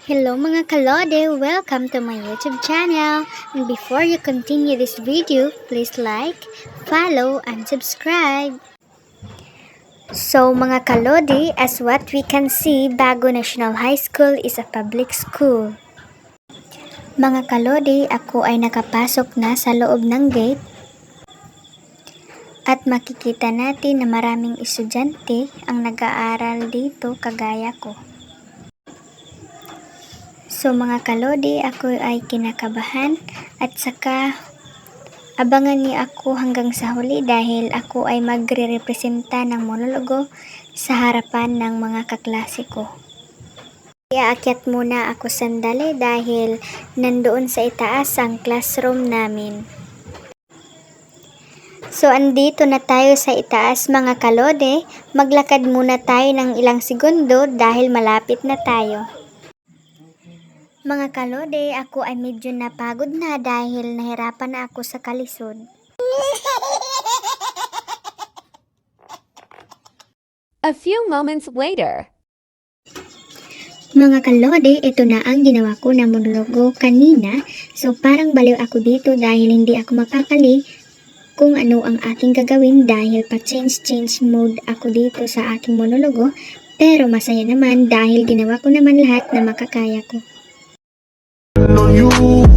Hello mga kalode! Welcome to my YouTube channel. And before you continue this video, please like, follow, and subscribe. So mga kalode, as what we can see, Bago National High School is a public school. Mga kalode, ako ay nakapasok na sa loob ng gate. At makikita natin na maraming estudyante ang nag-aaral dito kagaya ko. So mga kalode, ako ay kinakabahan at saka abangan niyo ako hanggang sa huli dahil ako ay magre-representa ng monologo sa harapan ng mga kaklase ko. Iaakyat muna ako sandali dahil nandoon sa itaas ang classroom namin. So andito na tayo sa itaas mga kalode, maglakad muna tayo ng ilang segundo dahil malapit na tayo. Mga kalode, ako ay medyo napagod na dahil nahirapan na ako sa kalisod. A few moments later. Mga kalode, ito na ang ginawa ko na monologo kanina. So parang baliw ako dito dahil hindi ako mapakali kung ano ang aking gagawin dahil pa-change mode ako dito sa aking monologo. Pero masaya naman dahil ginawa ko naman lahat na makakaya ko. On you